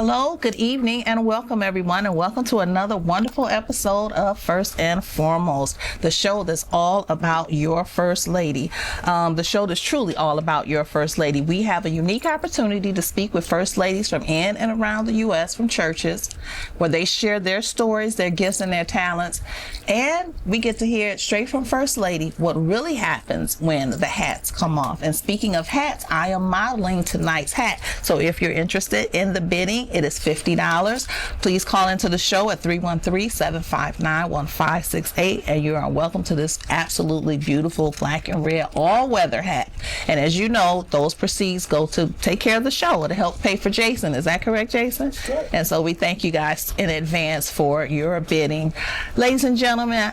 Hello, good evening, and welcome everyone, and welcome to another wonderful episode of First and Foremost, the show that's all about your First Lady. The show that's truly all about your First Lady. We have a unique opportunity to speak with First Ladies from in and around the U.S. from churches, where they share their stories, their gifts, and their talents, and we get to hear it straight from First Lady what really happens when the hats come off. And speaking of hats, I am modeling tonight's hat, so if you're interested in the bidding, it is $50. Please call into the show at 313-759-1568, and you are welcome to this absolutely beautiful black and red all-weather hat. And as you know, those proceeds go to take care of the show. It'll help pay for Jason. Is that correct, Jason? Sure. And so we thank you guys in advance for your bidding. Ladies and gentlemen,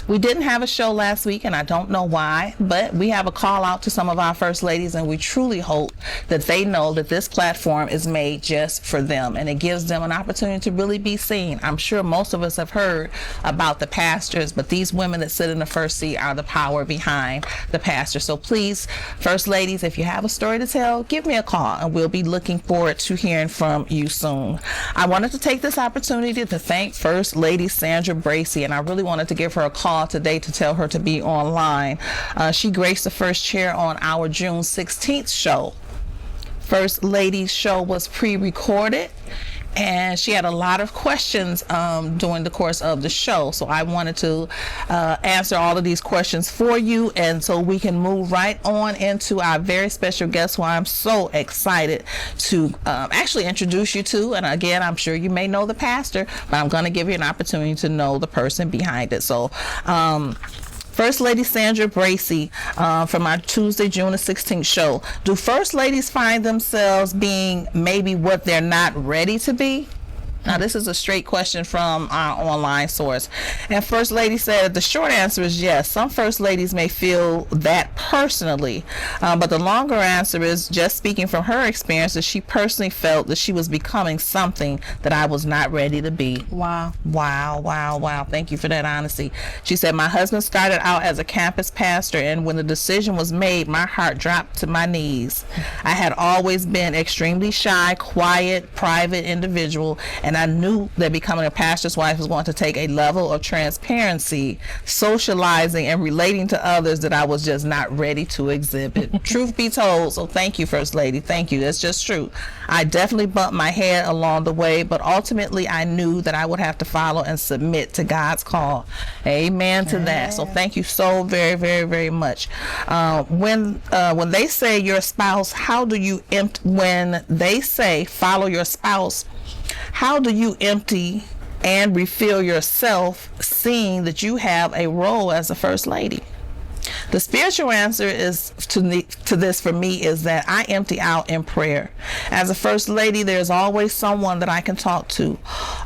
we didn't have a show last week, and I don't know why, but we have a call out to some of our First Ladies, and we truly hope that they know that this platform is made just for them, and it gives them an opportunity to really be seen. I'm sure most of us have heard about the pastors, but these women that sit in the first seat are the power behind the pastor. So please, First Ladies, if you have a story to tell, give me a call, and we'll be looking forward to hearing from you soon. I wanted to take this opportunity to thank First Lady Sandra Bracy, and I really wanted to give her a call today to tell her to be online. She graced the first chair on our June 16th show. First Lady's show was pre-recorded, and she had a lot of questions during the course of the show. So I wanted to answer all of these questions for you, and so we can move right on into our very special guest, who I'm so excited to actually introduce you to. And again, I'm sure you may know the pastor, but I'm going to give you an opportunity to know the person behind it. So First Lady Sandra Bracy from our Tuesday, June the 16th show. Do First Ladies find themselves being maybe what they're not ready to be? Now, this is a straight question from our online source. And First Lady said the short answer is yes. Some First Ladies may feel that personally, but the longer answer is, just speaking from her experience, that she personally felt that she was becoming something that I was not ready to be. Wow. Wow, wow, wow. Thank you for that honesty. She said, my husband started out as a campus pastor, and when the decision was made, my heart dropped to my knees. I had always been extremely shy, quiet, private individual, and I knew that becoming a pastor's wife was going to take a level of transparency, socializing, and relating to others that I was just not ready to exhibit. Truth be told, so thank you, First Lady. Thank you. That's just true. I definitely bumped my head along the way, but ultimately I knew that I would have to follow and submit to God's call. Amen to that. So thank you so very, very, very much. When they say your spouse, how do you when they say follow your spouse, how do you empty and refill yourself, seeing that you have a role as a First Lady? The spiritual answer is to this for me is that I empty out in prayer. As a First Lady, there's always someone that I can talk to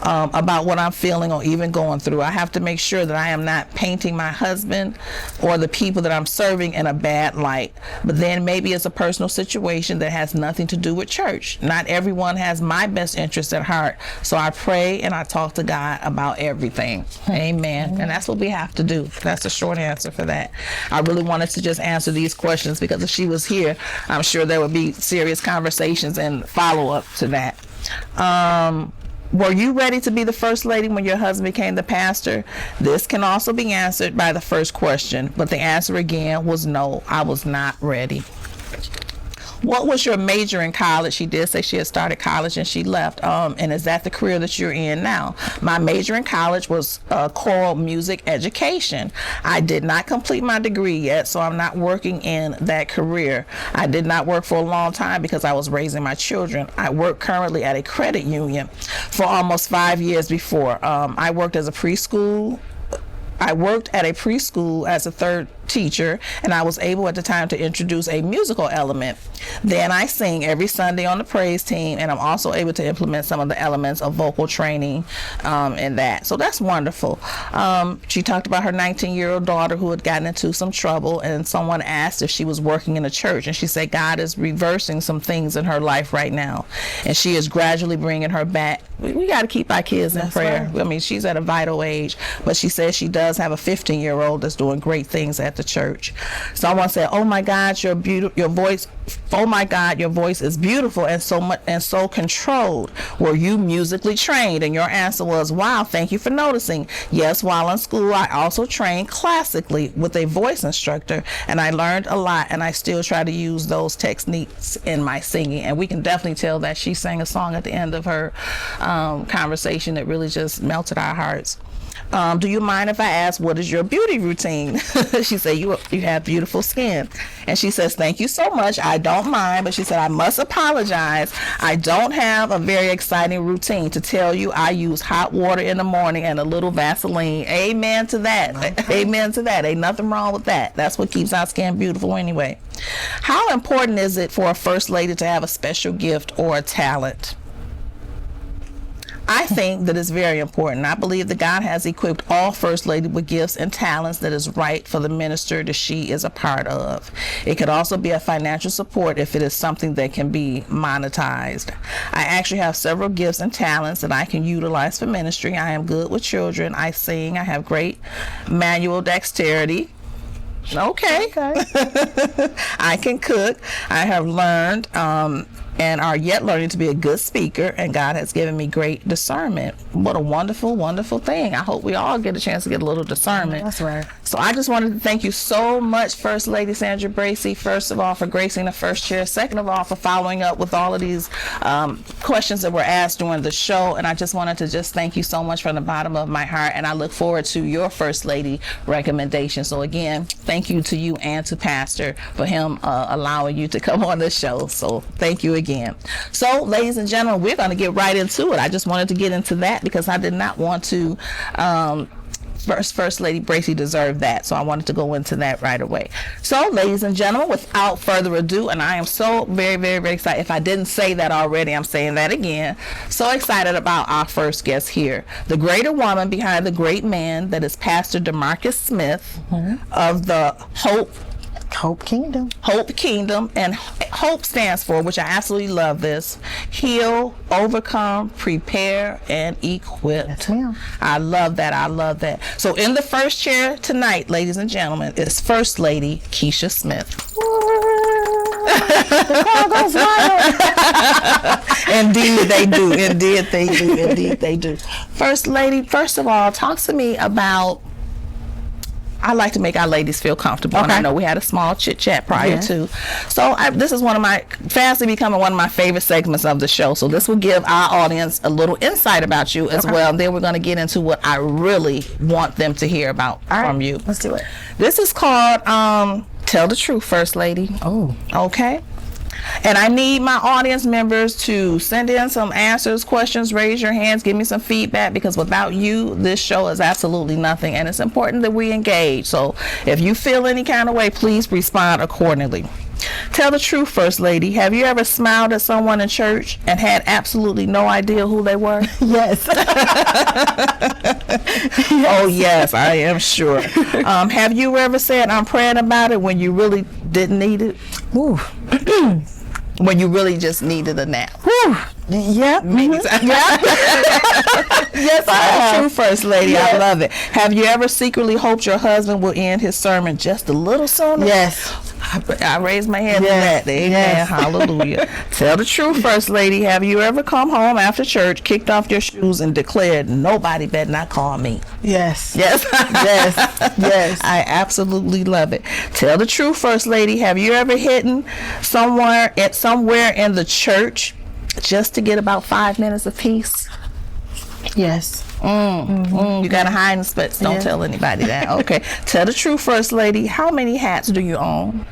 about what I'm feeling or even going through. I have to make sure that I am not painting my husband or the people that I'm serving in a bad light. But then maybe it's a personal situation that has nothing to do with church. Not everyone has my best interest at heart. So I pray and I talk to God about everything. Amen. And that's what we have to do. That's the short answer for that. I really wanted to just answer these questions because if she was here, I'm sure there would be serious conversations and follow-up to that. Were you ready to be the First Lady when your husband became the pastor? This can also be answered by the first question, but the answer again was no, I was not ready. What was your major in college? She did say she had started college and she left. And is that the career that you're in now? My major in college was choral music education. I did not complete my degree yet, so I'm not working in that career. I did not work for a long time because I was raising my children. I work currently at a credit union for almost 5 years before. I worked at a preschool as a third teacher, and I was able at the time to introduce a musical element. Then I sing every Sunday on the praise team, and I'm also able to implement some of the elements of vocal training in that. So that's wonderful. She talked about her 19-year-old daughter who had gotten into some trouble, and someone asked if she was working in a church, and she said God is reversing some things in her life right now, and she is gradually bringing her back. We got to keep our kids in prayer. Right. I mean, she's at a vital age, but she says she does have a 15-year-old that's doing great things at the the church. Someone said, "Oh my God, your voice. Oh my God, your voice is beautiful and so much and so controlled. Were you musically trained?" And your answer was, "Wow, thank you for noticing. Yes, while in school, I also trained classically with a voice instructor, and I learned a lot, and I still try to use those techniques in my singing." And we can definitely tell that she sang a song at the end of her conversation that really just melted our hearts. "Do you mind if I ask, what is your beauty routine?" She said, you have beautiful skin. And she says, "Thank you so much. I don't mind." But she said, "I must apologize. I don't have a very exciting routine. To tell you, I use hot water in the morning and a little Vaseline." Amen to that. Okay. Amen to that. Ain't nothing wrong with that. That's what keeps our skin beautiful anyway. How important is it for a first lady to have a special gift or a talent? I think that it's very important. I believe that God has equipped all first ladies with gifts and talents that is right for the minister that she is a part of. It could also be a financial support if it is something that can be monetized. I actually have several gifts and talents that I can utilize for ministry. I am good with children. I sing. I have great manual dexterity. Okay. I can cook. I have learned and are yet learning to be a good speaker, and God has given me great discernment. What a wonderful, wonderful thing. I hope we all get a chance to get a little discernment. That's right. So I just wanted to thank you so much, First Lady Sandra Bracey, first of all, for gracing the first chair, second of all, for following up with all of these questions that were asked during the show. And I just wanted to just thank you so much from the bottom of my heart, and I look forward to your First Lady recommendation. So again, thank you to you and to Pastor for him allowing you to come on the show. So thank you again. So ladies and gentlemen, we're going to get right into it. I just wanted to get into that because I did not want to First Lady Bracey deserved that, so I wanted to go into that right away. So ladies and gentlemen, without further ado, and I am so very, very, very excited. If I didn't say that already, I'm saying that again. So excited about our first guest here, the greater woman behind the great man that is Pastor DeMarcus Smith of the Hope Kingdom, and Hope stands for, which I absolutely love this, heal, overcome, prepare, and equip. Yes, ma'am. I love that. I love that. So in the first chair tonight, ladies and gentlemen, is First Lady Keisha Smith. The crowd goes wild. Indeed they do. Indeed they do. Indeed they do. First Lady, first of all, talk to me about, I like to make our ladies feel comfortable. Okay. And I know we had a small chit chat prior to. So this is fastly becoming one of my favorite segments of the show. So this will give our audience a little insight about you as well. And then we're going to get into what I really want them to hear about from you. Let's do it. This is called Tell the Truth, First Lady. Oh. Okay. And I need my audience members to send in some answers, questions, raise your hands, give me some feedback, because without you, this show is absolutely nothing. And it's important that we engage. So if you feel any kind of way, please respond accordingly. Tell the truth, First Lady. Have you ever smiled at someone in church and had absolutely no idea who they were? Yes. Oh, yes, I am sure. Have you ever said, "I'm praying about it," when you really didn't need it? Ooh. When you really just needed a nap? Whew. Yeah. Mm-hmm. Yes, I have. True, First Lady. Yes. I love it. Have you ever secretly hoped your husband will end his sermon just a little sooner? Yes. I raised my hand to that. Amen. Yes. Hallelujah. Tell the truth, First Lady. Have you ever come home after church, kicked off your shoes, and declared, "Nobody better not call me"? Yes. Yes. Yes. Yes. I absolutely love it. Tell the truth, First Lady. Have you ever hidden somewhere in the church just to get about 5 minutes of peace? Yes. You gotta hide in spots. Don't tell anybody that. Okay. Tell the truth, First Lady. How many hats do you own?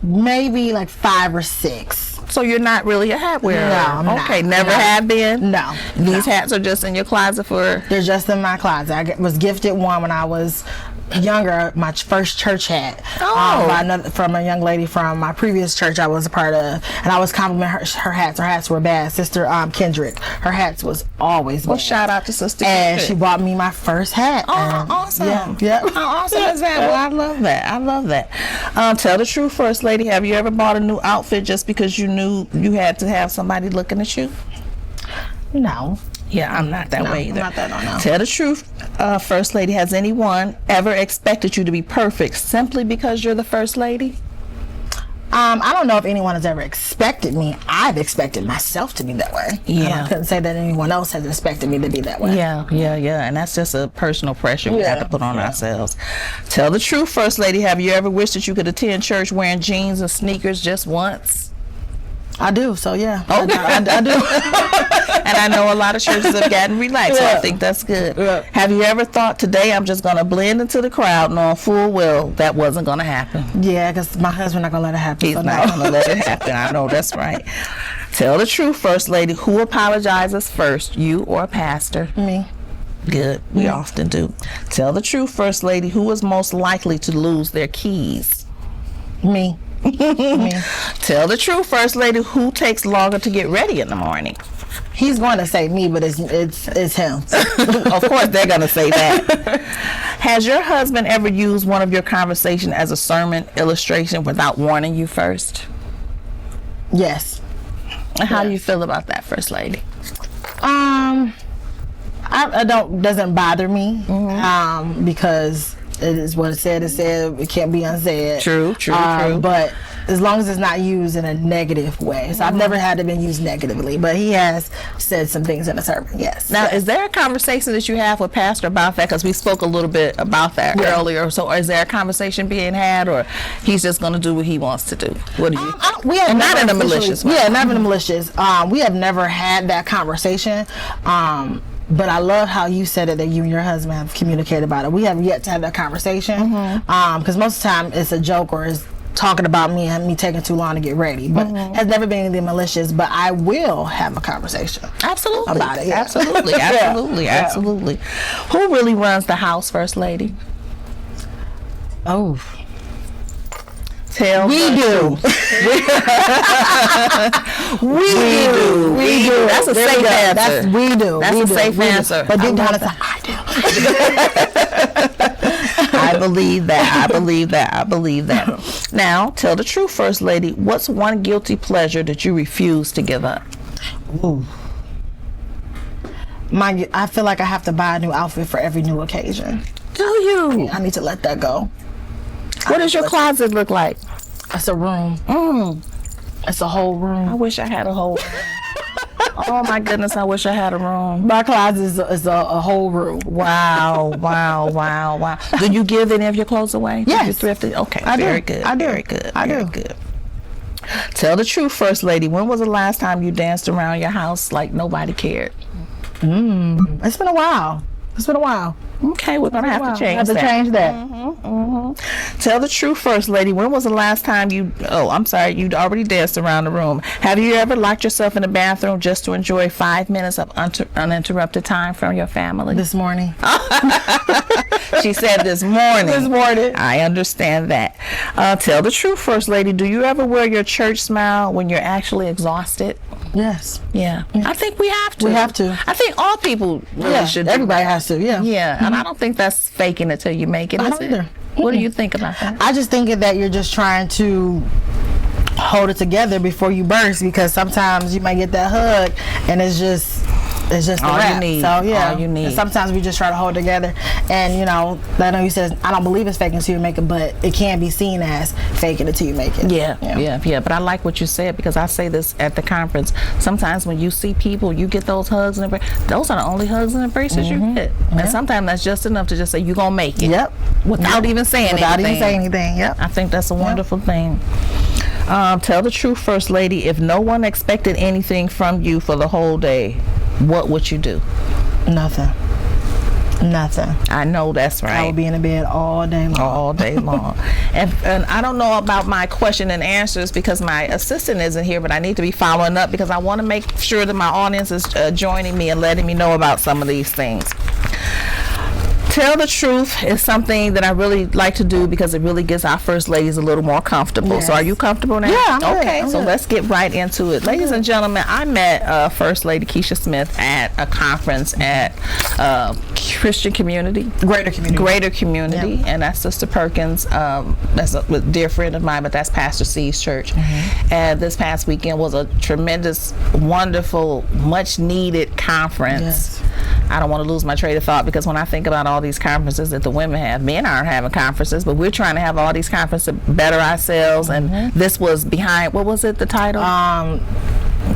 Maybe like 5 or 6. So you're not really a hat wearer? No, I'm not. Okay, never have been? No. These hats are just in your closet for? They're just in my closet. I was gifted one when I was younger, my first church hat, from a young lady from my previous church I was a part of, and I was complimenting her hats. Her hats were bad. Sister Kendrick, her hats was always bad. Well, shout out to Sister and she bought me my first hat. Oh, awesome. Yeah. How awesome is that? Well, I love that. I love that. Tell the truth, First Lady. Have you ever bought a new outfit just because you knew you had to have somebody looking at you? No. Yeah, I'm not that way either. I'm not that, no. Tell the truth, First Lady. Has anyone ever expected you to be perfect simply because you're the First Lady? I don't know if anyone has ever expected me. I've expected myself to be that way. Yeah. I couldn't say that anyone else has expected me to be that way. Yeah. And that's just a personal pressure we have to put on ourselves. Tell the truth, First Lady. Have you ever wished that you could attend church wearing jeans and sneakers just once? I do, so yeah. Okay. I do. And I know a lot of churches have gotten relaxed, so I think that's good. Yeah. Have you ever thought, today I'm just going to blend into the crowd, knowing full well that wasn't going to happen? Yeah, because my husband not going to let it happen. He's so not no. going to let it happen. I know that's right. Tell the truth, First Lady. Who apologizes first, you or a pastor? Me. Good. We often do. Tell the truth, First Lady. Who is most likely to lose their keys? Me. Me. Tell the truth, First Lady. Who takes longer to get ready in the morning? He's going to say me, but it's him. Of course, they're going to say that. Has your husband ever used one of your conversations as a sermon illustration without warning you first? Yes. How do you feel about that, First Lady? I don't, doesn't bother me, because it is what it said. It can't be unsaid. True. But as long as it's not used in a negative way. So I've never had it been used negatively, but he has said some things in the sermon, yes. Now, is there a conversation that you have with Pastor about that? Because we spoke a little bit about that earlier. So is there a conversation being had, or he's just going to do what he wants to do? What do you We have and not never in a officially- malicious way. Yeah, not in a malicious. We have never had that conversation. But I love how you said it, that you and your husband have communicated about it. We have yet to have that conversation, because most of the time it's a joke or it's talking about me and me taking too long to get ready. But has never been anything malicious. But I will have a conversation. Absolutely. About it, yeah. Absolutely. Absolutely. Who really runs the house, First Lady? Oh. Tell We the do. truth. We do. That's a There safe we go. answer. We do. That's we a do. safe We do. answer. But I deep down love inside, I do. I believe that. Now, tell the truth, First Lady. What's one guilty pleasure that you refuse to give up? Ooh. I feel like I have to buy a new outfit for every new occasion. Do you? I need to let that go. What does your closet look like? It's a room. It's a whole I room. wish I had a whole room. Oh my goodness, I wish I had a room. My closet is a whole room. Wow. Do you give any of your clothes away? Yes. Do you thrift it? Okay, I do. very good. I do. Very good. I very do. good. Tell the truth, First Lady. When was the last time you danced around your house like nobody cared? It's been a while. Okay, we're gonna have to change Have to that. change that. Tell the truth, First Lady. When was the last time you? Oh, I'm sorry. You'd already danced around the room. Have you ever locked yourself in the bathroom just to enjoy 5 minutes of uninterrupted time from your family? This morning. She said this morning. This morning. I understand that. Tell the truth, First Lady. Do you ever wear your church smile when you're actually exhausted? Yes. Yeah. I think we have to. We have to. I think all people really should. Do Everybody that. has to. Yeah. Yeah, and I don't think that's faking it till you make it. I is don't it? either. What do you think about that? I just think that you're just trying to hold it together before you burst, because sometimes you might get that hug and it's just a All you wrap. need. So yeah, All you need. And sometimes we just try to hold it together, and I know you said I don't believe it's faking until you make it, but it can be seen as faking until you make it. Yeah. But I like what you said, because I say this at the conference. Sometimes when you see people, you get those hugs and those are the only hugs and embraces you get. And sometimes that's just enough to just say you're gonna make it. Yep. Without even saying Without anything. even saying anything. Yep. I think that's a wonderful thing. Tell the truth, First Lady. If no one expected anything from you for the whole day, what would you do? Nothing. I know that's right. I will be in the bed all day long. All day long. And I don't know about my question and answers because my assistant isn't here, but I need to be following up because I want to make sure that my audience is joining me and letting me know about some of these things. tell the truth is something that I really like to do because it really gets our first ladies a little more comfortable. Yes. So are you comfortable now? Yeah, I'm okay. good. So let's get right into it. Ladies and gentlemen, I met First Lady Keisha Smith at a conference at Christian Community. Greater Community. Yep. And that's Sister Perkins. That's a dear friend of mine, but that's Pastor C's church. And this past weekend was a tremendous, wonderful, much needed conference. Yes. I don't want to lose my train of thought because when I think about all these conferences that the women have, men aren't having conferences, but we're trying to have all these conferences to better ourselves. And this was behind, what was it, the title?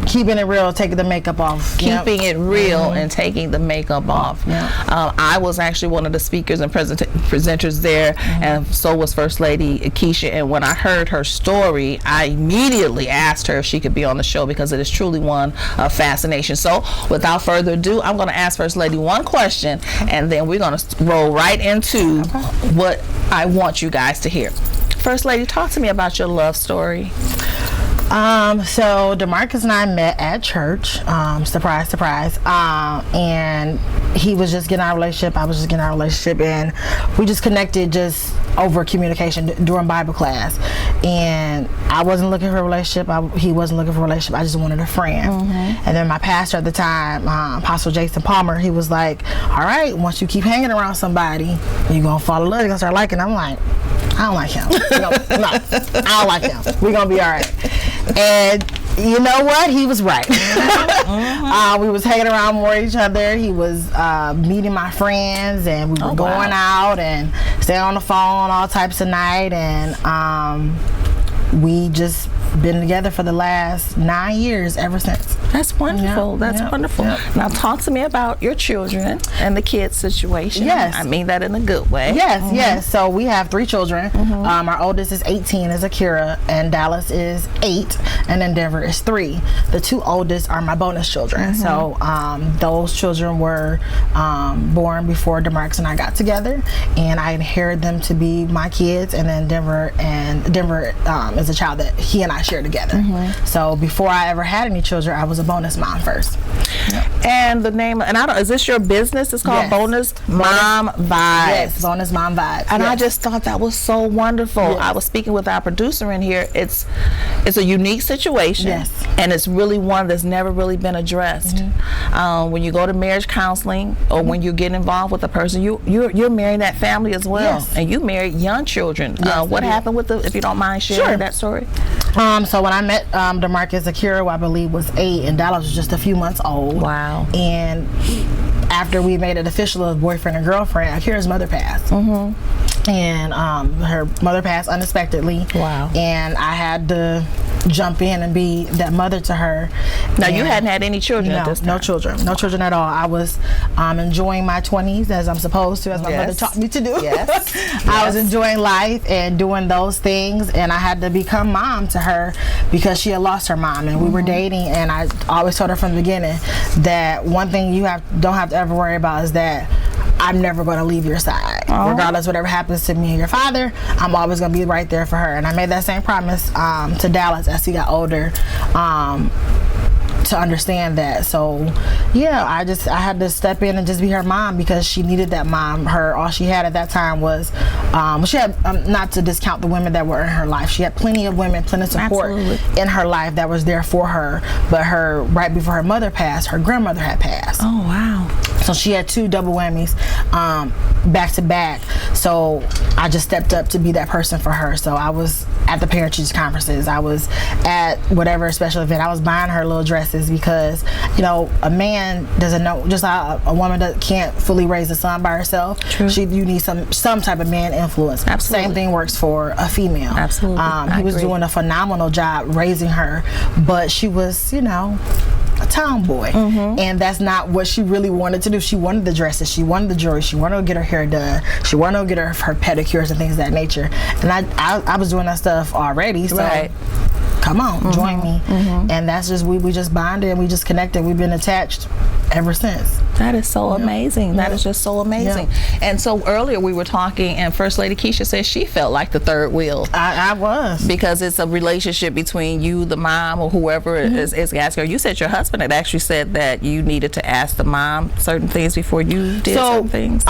Keeping it real, taking the makeup off. Keeping it real and taking the makeup off. I was actually one of the speakers and presenters there, and so was First Lady Keisha. And when I heard her story, I immediately asked her if she could be on the show because it is truly one of fascination. So without further ado, I'm going to ask First Lady one question, and then we're going to roll right into what I want you guys to hear. First Lady, talk to me about your love story. So DeMarcus and I met at church, surprise, surprise, and he was just getting our relationship, I was just getting our relationship, and we just connected just over communication during Bible class. And I wasn't looking for a relationship, he wasn't looking for a relationship, I just wanted a friend. And then my pastor at the time, Apostle Jason Palmer, he was like, all right, once you keep hanging around somebody, you're going to fall in love, you're going to start liking. I'm like, I don't like him. No, I don't like him. We're going to be all right. And you know what? He was right. We was hanging around more each other. He was meeting my friends, and we were going out and staying on the phone all types of night. And we just been together for the last 9 years ever since. That's wonderful. That's wonderful. Now talk to me about your children and the kids situation. Yes. I mean that in a good way. Yes. So we have 3 children. Our oldest is 18, is Akira, and Dallas is 8, and then Denver is 3. The 2 oldest are my bonus children. So those children were born before DeMarcus and I got together, and I inherited them to be my kids. And then Denver is a child that he and I share together. So before I ever had any children, I was a bonus mom first. And the name, is this your business? It's called Bonus Mom Vibes. Yes, Bonus Mom Vibes. And I just thought that was so wonderful. I was speaking with our producer in here. It's a unique situation, and it's really one that's never really been addressed. When you go to marriage counseling or when you get involved with a person, you're marrying that family as well, and you married young children. What happened with if you don't mind sharing that story? So when I met DeMarcus, Akira, I believe, was 8, and Dallas was just a few months old. Wow. And after we made it official as boyfriend and girlfriend, Akira's mother passed. And her mother passed unexpectedly. Wow. And I had to jump in and be that mother to her. Now, you hadn't had any children at this time? No children at all. I was enjoying my 20s as I'm supposed to, as my mother taught me to do. I was enjoying life and doing those things, and I had to become mom to her because she had lost her mom, and we were dating. And I always told her from the beginning that one thing you don't have to ever worry about is that I'm never going to leave your side. Regardless of whatever happens to me and your father, I'm always going to be right there for her. And I made that same promise to Dallas as he got older, to understand that. So I had to step in and just be her mom because she needed that mom. All she had at that time was she had, not to discount the women that were in her life, she had plenty of women, plenty of support in her life that was there for her. But right before her mother passed, her grandmother had passed. Oh wow. So she had 2 double whammies back to back. So I just stepped up to be that person for her. So I was at the parent-teacher conferences. I was at whatever special event. I was buying her little dresses because, a man doesn't know, just a woman that can't fully raise a son by herself. True. You need some type of man influence. Absolutely. Same thing works for a female. Absolutely. He was doing a phenomenal job raising her, but she was, a tomboy, and that's not what she really wanted to do. She wanted the dresses, she wanted the jewelry, she wanted to get her hair done, she wanted to get her pedicures and things of that nature. And I was doing that stuff already, so come on, join me. And that's just we just bonded and we just connected. We've been attached ever since. That is so amazing. That is just so amazing. And so earlier we were talking, and First Lady Keisha said she felt like the third wheel. I was. Because it's a relationship between you, the mom, or whoever is asking her. You said your husband had actually said that you needed to ask the mom certain things before you did certain things.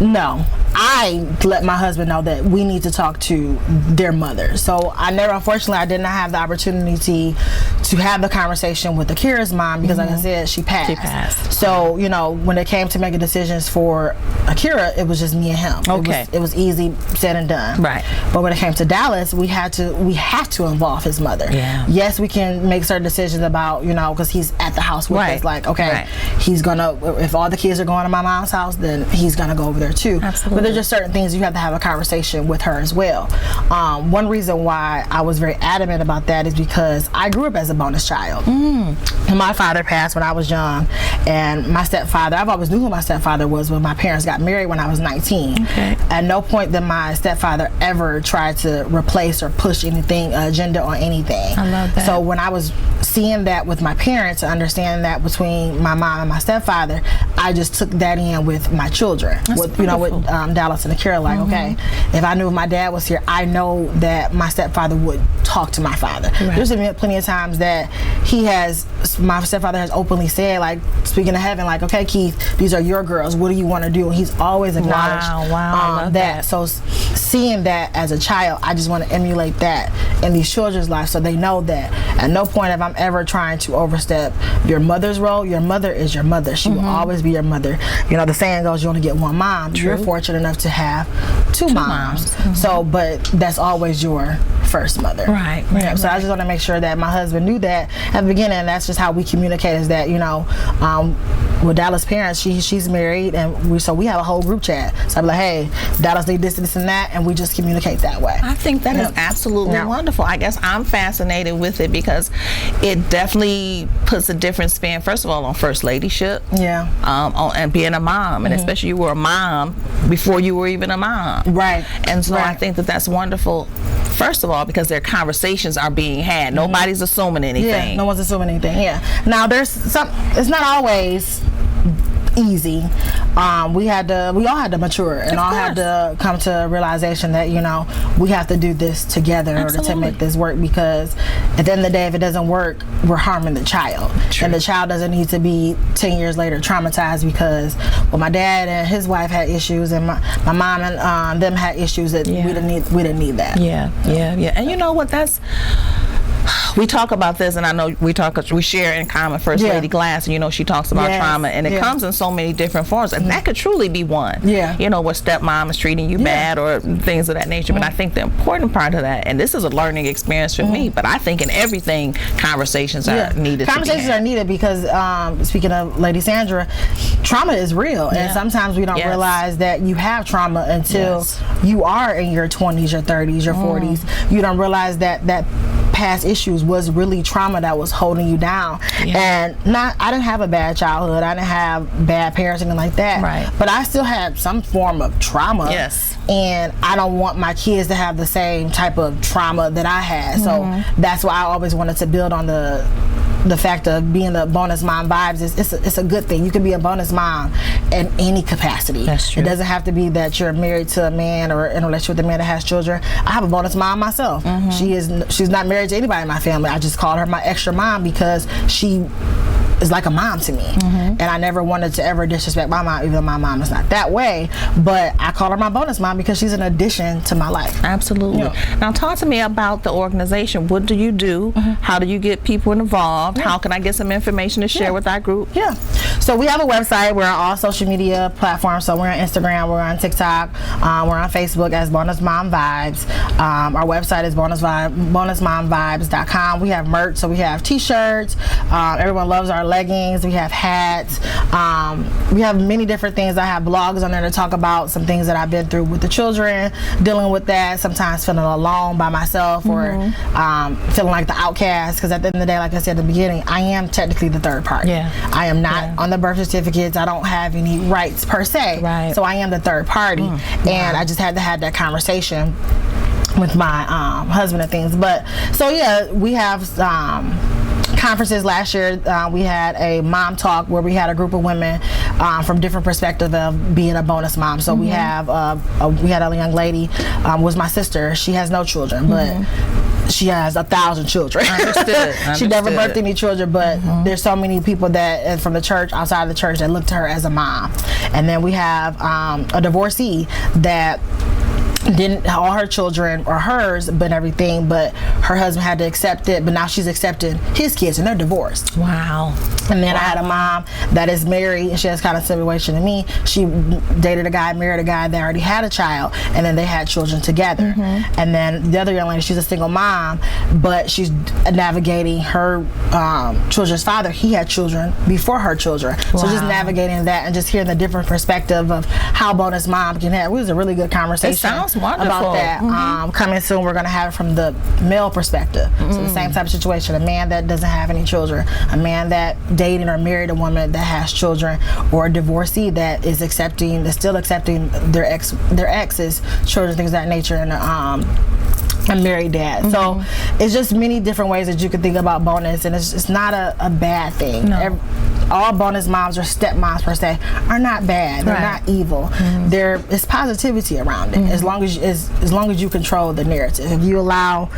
No. I let my husband know that we need to talk to their mother. So unfortunately, I did not have the opportunity to have the conversation with Akira's mom because, like I said, she passed. So, you know, when it came to making decisions for Akira, it was just me and him. Okay. It was easy said and done. Right. But when it came to Dallas, we had to involve his mother. Yeah. Yes, we can make certain decisions about, you know, because he's at the house with us. Like, okay, he's gonna, if all the kids are going to my mom's house, then he's gonna go over there too. Absolutely. But there's just certain things you have to have a conversation with her as well. One reason why I was very adamant about that is because I grew up as a bonus child. My father passed when I was young, and my stepfather, I've always knew who my stepfather was when my parents got married when I was 19. Okay. At no point did my stepfather ever try to replace or push anything, agenda on anything. I love that. So when I was seeing that with my parents, understanding that between my mom and my stepfather, I just took that in with my children. With Dallas and Akira, like, okay, if I knew my dad was here, I know that my stepfather would talk to my father. There's been plenty of times that my stepfather has openly said, like, speaking of heaven, like, okay, Keith, these are your girls, what do you want to do? And he's always acknowledged I love that. So seeing that as a child, I just want to emulate that in these children's lives so they know that at no point if I'm ever trying to overstep your mother's role, your mother is your mother. She will always be your mother. You know, the saying goes, you only get one mom. True. You're fortunate enough to have two moms. So, but that's always your first mother. Right. So I just want to make sure that my husband knew that at the beginning, and that's just how we communicate, is that, you know, with Dallas' parents, she's married, and we have a whole group chat. So I'm like, hey, Dallas need this and that, and we just communicate that way. I think that is absolutely wonderful. I guess I'm fascinated with it because it definitely puts a different spin, first of all, on first ladyship. Yeah. And being a mom, and especially you were a mom before you were even a mom. Right. And so I think that that's wonderful. First of all, because their conversations are being had. Nobody's assuming anything. Yeah, no one's assuming anything. Yeah. Now it's not always easy. We all had to mature and all had to come to a realization that, you know, we have to do this together in order to make this work, because at the end of the day, if it doesn't work, we're harming the child. True. And the child doesn't need to be 10 years later traumatized because, well, my dad and his wife had issues, and my mom and them had issues that we didn't need that. Yeah. And you know what, we talk about this, and I know we share in common First Lady Glass, and you know she talks about trauma, and it comes in so many different forms, and that could truly be one. Yeah. You know, where stepmom is treating you bad or things of that nature. But I think the important part of that, and this is a learning experience for me, but I think in everything conversations are needed. Conversations are needed because speaking of Lady Sandra, trauma is real, and sometimes we don't realize that you have trauma until you are in your 20s, your 30s, your 40s. You don't realize that past issues was really trauma that was holding you down. And I didn't have a bad childhood, I didn't have bad parents, anything like that, but I still had some form of trauma. And I don't want my kids to have the same type of trauma that I had. So that's why I always wanted to build on the fact of being the bonus mom vibes. It's a good thing. You can be a bonus mom in any capacity. That's true. It doesn't have to be that you're married to a man or in a relationship with a man that has children. I have a bonus mom myself. She's not married to anybody in my family. I just called her my extra mom because she is like a mom to me. And I never wanted to ever disrespect my mom, even though my mom is not that way. But I call her my bonus mom because she's an addition to my life. Absolutely. Now talk to me about the organization. What do you do? How do you get people involved? How can I get some information to share with our group? So we have a website. We're on all social media platforms. So we're on Instagram, we're on TikTok, we're on Facebook as Bonus Mom Vibes. Our website is bonusmomvibes.com. We have merch, so we have t-shirts. Everyone loves our leggings. We have hats. We have many different things. I have blogs on there to talk about some things that I've been through with the children, dealing with that, sometimes feeling alone by myself, or feeling like the outcast, because at the end of the day, like I said at the beginning, I am technically the third party. I am not on the birth certificates. I don't have any rights per se. So I am the third party. And I just had to have that conversation with my husband and things. But so we have conferences last year, we had a mom talk where we had a group of women from different perspectives of being a bonus mom. So we have we had a young lady, was my sister. She has no children, but she has 1,000 children. Understood. She never birthed any children, but there's so many people that from the church, outside of the church, that look to her as a mom. And then we have a divorcee that didn't, all her children are hers, but everything, but her husband had to accept it, but now she's accepting his kids and they're divorced. Wow. And then I had a mom that is married, and she has kind of situation to me. She dated a guy, married a guy that already had a child, and then they had children together. And then the other young lady, she's a single mom, but she's navigating her children's father. He had children before her children. So just navigating that and just hearing the different perspective of how bonus mom can have. It was a really good conversation. It sounds wonderful. About that. Coming soon, we're going to have it from the male perspective. So the same type of situation, a man that doesn't have any children, a man that dating or married a woman that has children, or a divorcee that is still accepting their ex's children, things of that nature, and a married dad. So it's just many different ways that you could think about bonus, and it's not a bad thing. No. All bonus moms or stepmoms per se are not bad. They're not evil. It's positivity around it. As long as you control the narrative. If you allow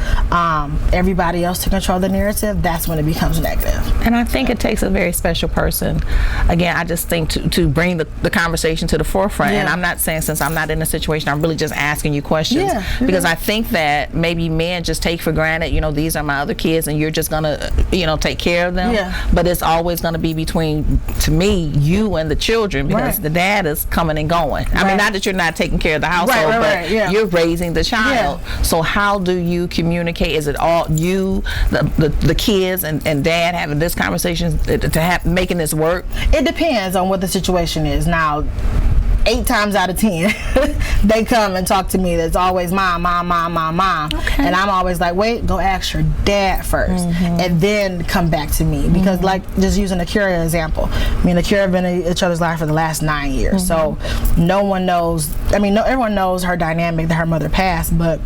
everybody else to control the narrative, that's when it becomes negative. And I think it takes a very special person. Again, I just think to bring the conversation to the forefront. And I'm not saying, since I'm not in a situation, I'm really just asking you questions, because I think that maybe men just take for granted, these are my other kids and you're just gonna take care of them. But it's always gonna be between, to me, you and the children, because the dad is coming and going. I mean, not that you're not taking care of the household, but you're raising the child. So how do you communicate? Is it all you, the kids, and dad having this conversation to making this work? It depends on what the situation is. Now, 8 times out of 10 they come and talk to me. That's always mom. And I'm always like, wait, go ask your dad first and then come back to me, because like, just using Akira example, me and Akira have been in each other's life for the last 9 years. So no one knows, everyone knows her dynamic, that her mother passed, but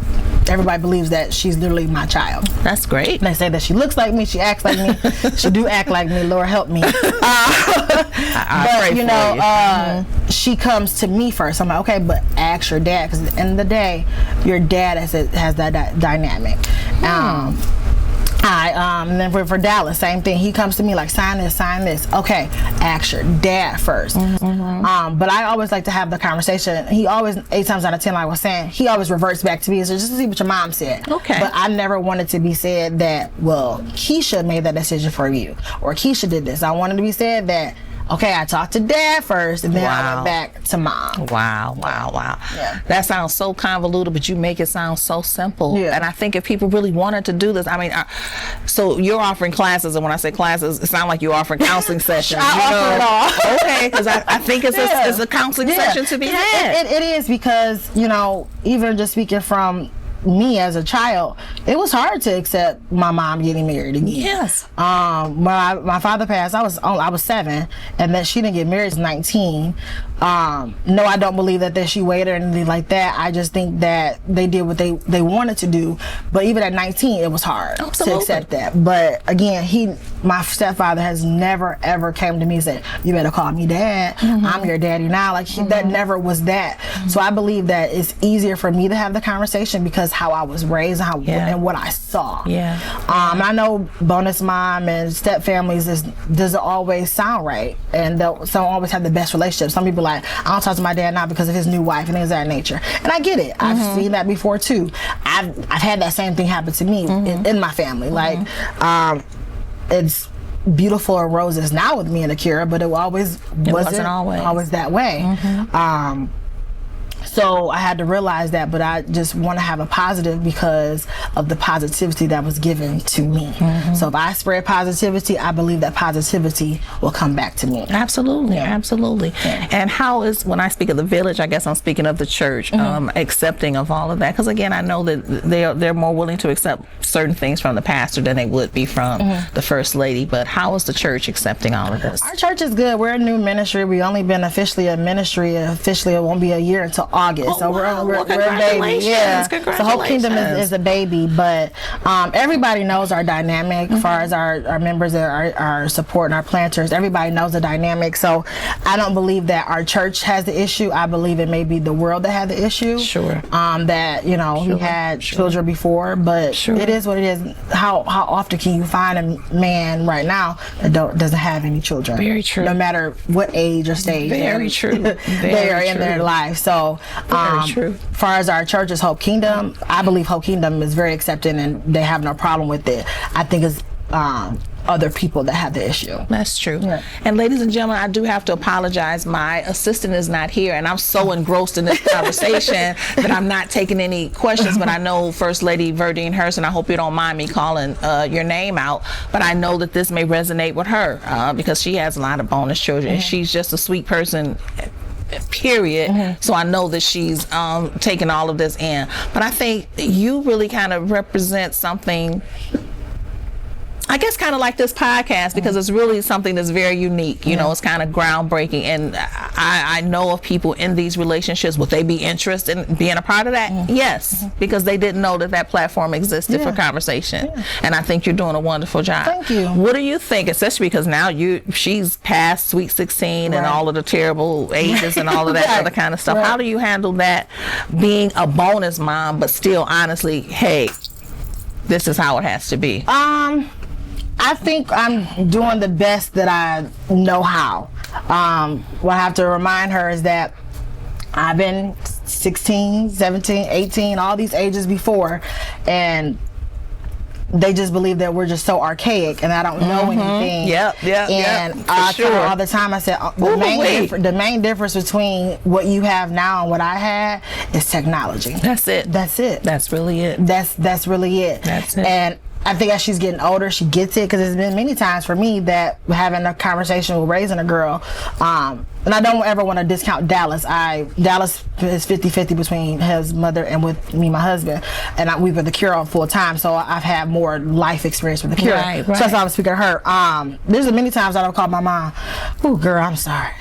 everybody believes that she's literally my child. That's great. And they say that she looks like me, she acts like me, she do act like me, Lord help me. But she comes to me first. I'm like, okay, but ask your dad, because at the end of the day, your dad has that dynamic. And then for Dallas, same thing. He comes to me like, sign this. Okay, ask your dad first. But I always like to have the conversation. He always, 8 times out of 10, like I was saying, he always reverts back to me. So just to see what your mom said. Okay. But I never wanted to be said that, well, Keisha made that decision for you, or Keisha did this. I wanted to be said that, okay, I talked to dad first, and then I went back to mom. Wow. Yeah. That sounds so convoluted, but you make it sound so simple. Yeah. And I think if people really wanted to do this, so you're offering classes, and when I say classes, it sounds like you're offering counseling sessions. I offer it all. Okay, because I think it's a counseling session to be had. It is, because, even just speaking from me as a child, it was hard to accept my mom getting married again. Yes. When my father passed, I was 7, and then she didn't get married until 19. No, I don't believe that she waited or anything like that. I just think that they did what they wanted to do. But even at 19, it was hard to accept that. But again, my stepfather has never ever came to me and said, you better call me dad. I'm your daddy now. Like, that never was that. So I believe that it's easier for me to have the conversation because how I was raised and and what I saw. I know bonus mom and step families doesn't always sound right, and some always have the best relationship. Some people I don't talk to my dad now because of his new wife and things of that nature, and I get it. I've seen that before too. I've had that same thing happen to me in my family. Like, it's beautiful and roses now with me and Akira, but it wasn't always that way. So I had to realize that, but I just want to have a positive because of the positivity that was given to me. So if I spread positivity, I believe that positivity will come back to me. Absolutely. And how is, when I speak of the village, I guess I'm speaking of the church, accepting of all of that? Because again, I know that they're more willing to accept certain things from the pastor than they would be from the first lady. But how is the church accepting all of this? Our church is good. We're a new ministry. We've only been officially a ministry. Officially, it won't be a year until August. So wow. we're Well, a baby. Yeah. So Hope Kingdom is a baby, but everybody knows our dynamic as far as our members and our support and our planters. Everybody knows the dynamic. So I don't believe that our church has the issue. I believe it may be the world that had the issue. Sure. That we had children before, but it is what it is. How often can you find a man right now that doesn't have any children? Very true. No matter what age or stage. Very true. They are in their life. So true. As far as our church's Hope Kingdom, I believe Hope Kingdom is very accepting and they have no problem with it. I think it's other people that have the issue. That's true. Yeah. And ladies and gentlemen, I do have to apologize. My assistant is not here, and I'm so engrossed in this conversation that I'm not taking any questions. But I know First Lady Verdine Hurst, and I hope you don't mind me calling your name out. But I know that this may resonate with her because she has a lot of bonus children. And she's just a sweet person. Period. So I know that she's taking all of this in. But I think you really kind of represent something, I guess, kind of like this podcast, because it's really something that's very unique. You know, it's kind of groundbreaking. And I know of people in these relationships. Would they be interested in being a part of that? Yes, because they didn't know that platform existed for conversation. And I think you're doing a wonderful job. Thank you. What do you think, especially because now she's past Sweet 16 and all of the terrible ages and all of that other kind of stuff. How do you handle that, being a bonus mom, but still honestly, hey, this is how it has to be? I think I'm doing the best that I know how. What I have to remind her is that I've been 16, 17, 18, all these ages before, and they just believe that we're just so archaic and I don't know anything. And I tell her all the time, I said, the main difference between what you have now and what I had is technology. That's it. That's really it. That's really it. That's it. And I think as she's getting older, she gets it, because it's been many times for me that having a conversation with raising a girl, and I don't ever want to discount Dallas. Dallas is 50-50 between his mother and with me, my husband, and we were the Cure full time, so I've had more life experience with the Cure. Right. So that's why I'm speaking to her. There's many times I don't call my mom, "Ooh, girl, I'm sorry."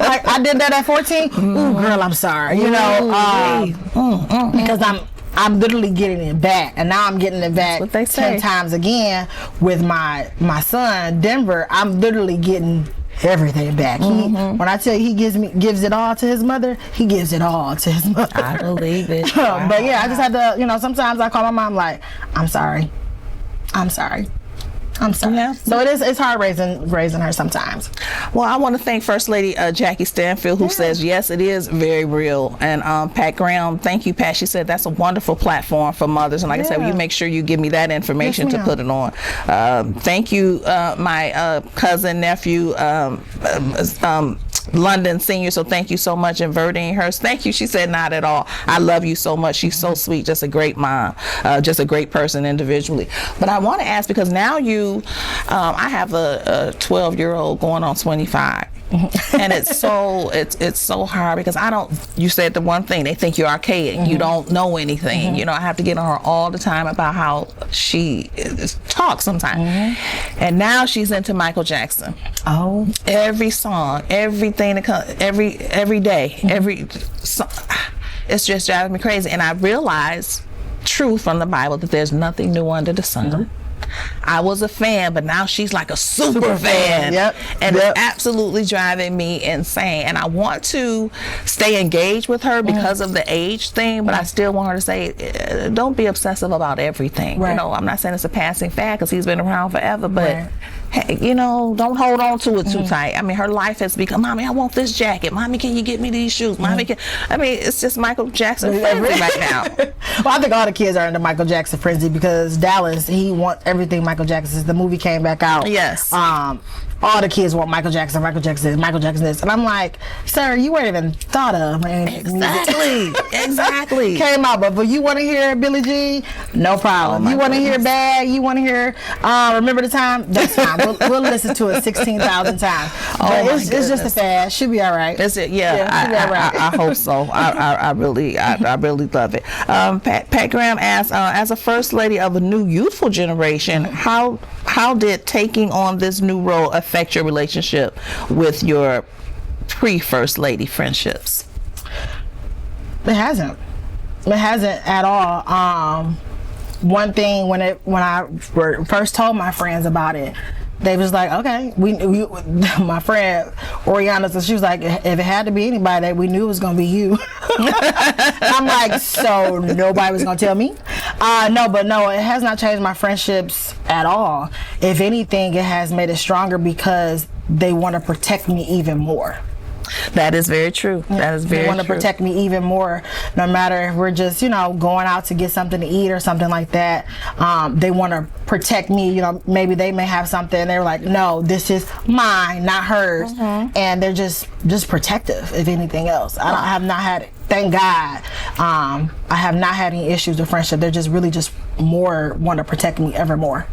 Like I did that at 14. Ooh, girl, I'm sorry. You know, because I'm literally getting it back, and now I'm getting it back 10 times again with my son Denver. I'm literally getting everything back. When I tell you he gives it all to his mother, he gives it all to his mother. I believe it. But yeah, I just had to, sometimes I call my mom like, I'm sorry. Yeah. So it's hard raising her sometimes. Well, I want to thank First Lady Jackie Stanfield, who says yes, it is very real. And Pat Graham, thank you, Pat. She said that's a wonderful platform for mothers. And like I said, you make sure you give me that information to put it on. Thank you, my cousin, nephew, London Senior. So thank you so much. And Verdine Hurst, thank you. She said not at all. I love you so much. She's so sweet, just a great mom, just a great person individually. But I want to ask, because now I have a 12-year-old going on 25. And it's so hard, because you said the one thing, they think you're archaic, you don't know anything. I have to get on her all the time about how she talks sometimes. And now she's into Michael Jackson. Every song, everything that comes, every day, every song, it's just driving me crazy. And I realized truth from the Bible, that there's nothing new under the sun. I was a fan, but now she's like a super fan. And it's absolutely driving me insane. And I want to stay engaged with her because of the age thing, but I still want her to say, don't be obsessive about everything. I'm not saying it's a passing fad, because he's been around forever, but hey, don't hold on to it too tight. I mean, her life has become, Mommy, I want this jacket. Mommy, can you get me these shoes? Mommy, it's just Michael Jackson frenzy right now. Well, I think all the kids are into Michael Jackson frenzy, because Dallas, he wants everything Michael Jackson. Since the movie came back out, all the kids want Michael Jackson this. And I'm like, sir, you weren't even thought of. Exactly. Came out, but you want to hear Billie Jean? No problem. You want to hear Bad? You want to hear Remember the Time? That's fine. We'll listen to it 16,000 times. But it's just a fad. Should be all right. Is it? Yeah, I hope so. I really love it. Pat Graham asks, as a first lady of a new youthful generation, how did taking on this new role affect your relationship with your pre-first lady friendships? It hasn't. It hasn't at all. One thing when I first told my friends about it, they was like, okay, we my friend Oriana, so she was like, if it had to be anybody that we knew it was gonna be you. I'm like, so nobody was gonna tell me? No, it has not changed my friendships at all. If anything, it has made it stronger because they want to protect me even more. That is very true. That is very true. They want to protect me even more, no matter if we're just, going out to get something to eat or something like that. They want to protect me. Maybe they may have something. They're like, no, this is mine, not hers. And they're just protective, if anything else. I have not had, thank God, I have not had any issues with friendship. They're just really just more want to protect me ever more.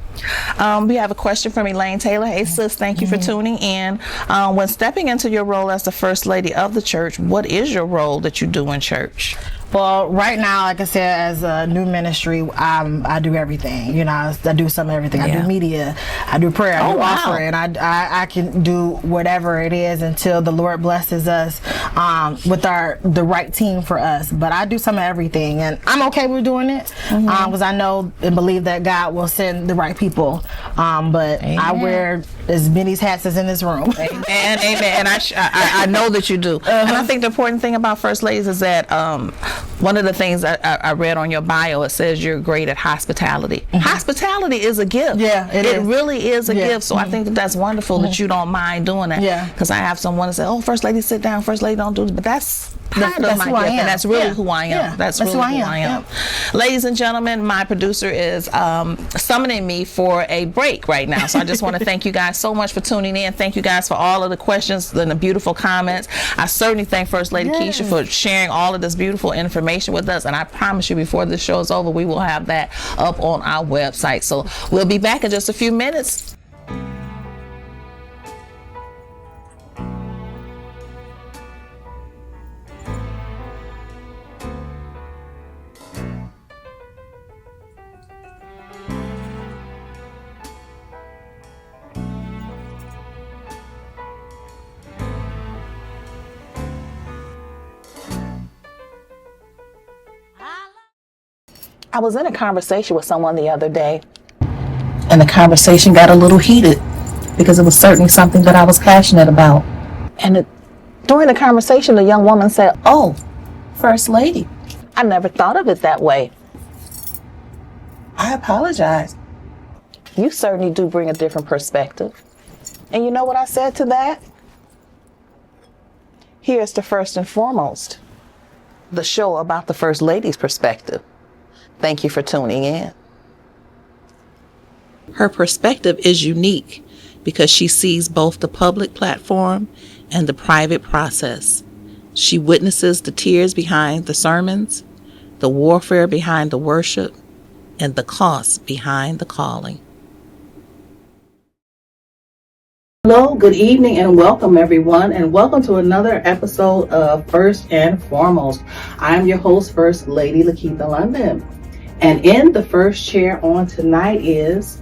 We have a question from Elaine Taylor. Hey sis, thank you for tuning in. When stepping into your role as the First Lady of the church, what is your role that you do in church? Well, right now, like I said, as a new ministry, I do everything. I do some of everything. I do media, I do prayer, I do offering. I can do whatever it is until the Lord blesses us with the right team for us. But I do some of everything, and I'm okay with doing it because I know and believe that God will send the right people. But Amen. I wear as many hats as in this room. Amen, amen. And I know that you do. And I think the important thing about First Ladies is that one of the things I read on your bio, it says you're great at hospitality. Hospitality is a gift. Yeah, it really is a gift. So I think that's wonderful that you don't mind doing that. Yeah. Because I have someone that say, "Oh, First Lady, sit down. First Lady, don't do this." But that's part of my gift, and that's really who I am. Yeah, that's really who I am. Ladies and gentlemen, my producer is summoning me for a break right now. So I just want to thank you guys so much for tuning in. Thank you guys for all of the questions and the beautiful comments. I certainly thank First Lady Keisha for sharing all of this beautiful information with us. And I promise you, before this show is over, we will have that up on our website. So we'll be back in just a few minutes. I was in a conversation with someone the other day, and the conversation got a little heated because it was certainly something that I was passionate about. And during the conversation, the young woman said, "Oh, First Lady, I never thought of it that way." I apologize. You certainly do bring a different perspective. And you know what I said to that? Here's the First and Foremost, the show about the First Lady's perspective. Thank you for tuning in. Her perspective is unique because she sees both the public platform and the private process. She witnesses the tears behind the sermons, the warfare behind the worship, and the cost behind the calling. Hello, good evening, and welcome everyone, and welcome to another episode of First and Foremost. I'm your host, First Lady Lakeitha London. And in the first chair on tonight is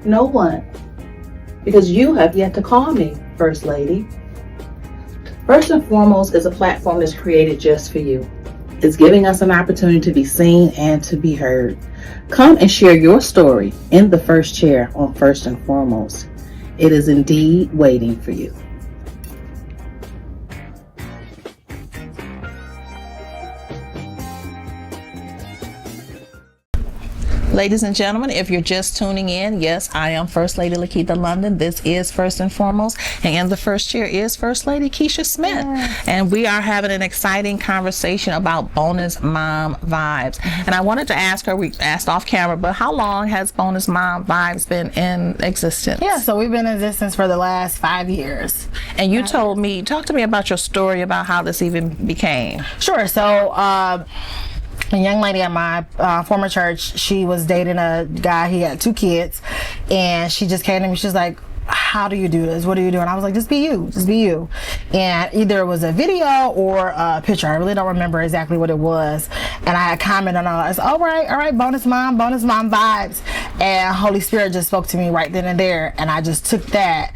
no one, because you have yet to call me First Lady. First and Foremost is a platform that's created just for you. It's giving us an opportunity to be seen and to be heard. Come and share your story in the first chair on First and Foremost. It is indeed waiting for you. Ladies and gentlemen, if you're just tuning in, yes, I am First Lady Lakeitha London. This is First and Foremost, and in the first chair is First Lady Keisha Smith. And we are having an exciting conversation about Bonus Mom Vibes. And I wanted to ask her, we asked off camera, but how long has Bonus Mom Vibes been in existence? Yeah, so we've been in existence for the last 5 years. And you told me, talk to me about your story about how this even became. Sure. So, a young lady at my former church, she was dating a guy. He had 2 kids, and she just came to me. She's like, "How do you do this? What do you do?" And I was like, "Just be you, just be you." And either it was a video or a picture. I really don't remember exactly what it was. And I had commented on it. I said, all right, bonus mom vibes. And Holy Spirit just spoke to me right then and there, and I just took that,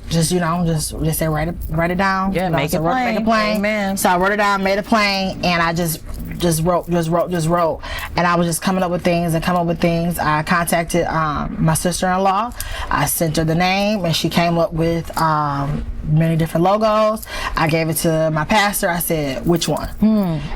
just say write it down. Yeah, make it plain. Make it plain. Amen. So I wrote it down, made it plain, and I just wrote, and I was just coming up with things. I contacted my sister-in-law. I sent her the name, and she came up with many different logos. I gave it to my pastor. I said, which one?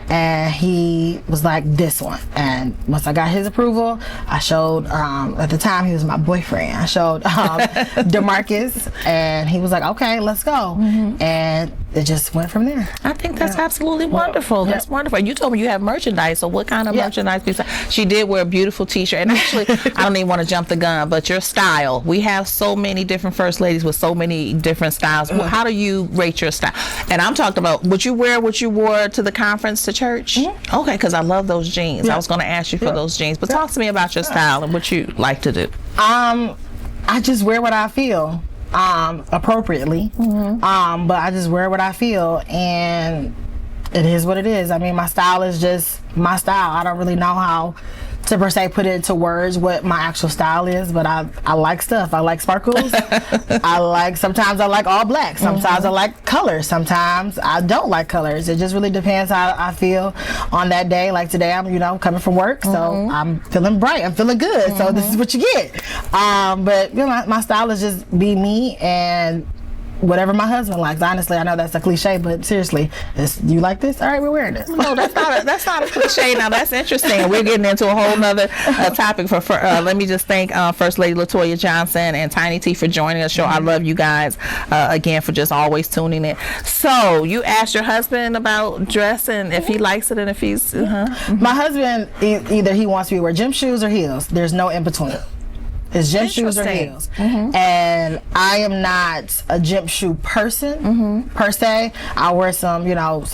And he was like, this one. And once I got his approval, I showed, at the time he was my boyfriend, I showed DeMarcus, and he was like, okay, let's go. And it just went from there. I think that's absolutely wonderful. That's wonderful. You told me you have merchandise, so what kind of merchandise? She did wear a beautiful t-shirt, and actually, I don't even want to jump the gun, but your style. We have so many different first ladies with so many different styles. How do you rate your style? And I'm talking about, would you wear what you wore to the conference to church? Okay, because I love those jeans. I was going to ask you for those jeans, but talk to me about your style and what you like to do. I just wear what I feel appropriately, but I just wear what I feel, and it is what it is. I mean, my style is just my style. I don't really know how to per se put it into words what my actual style is, but I like stuff. I like sparkles. Sometimes I like all black. Sometimes I like colors. Sometimes I don't like colors. It just really depends how I feel on that day. Like today, I'm coming from work, so I'm feeling bright. I'm feeling good. So this is what you get. But my style is just be me and whatever my husband likes. Honestly, I know that's a cliche, but seriously, you like this? All right, we're wearing this. No, that's not a cliche. Now that's interesting. We're getting into a whole nother topic. For let me just thank First Lady Latoya Johnson and Tiny T for joining us. I love you guys again for just always tuning in. So you asked your husband about dress and if he likes it and if he's My husband, either he wants me to wear gym shoes or heels. There's no in between. It's gym shoes or heels. And I am not a gym shoe person per se. I wear some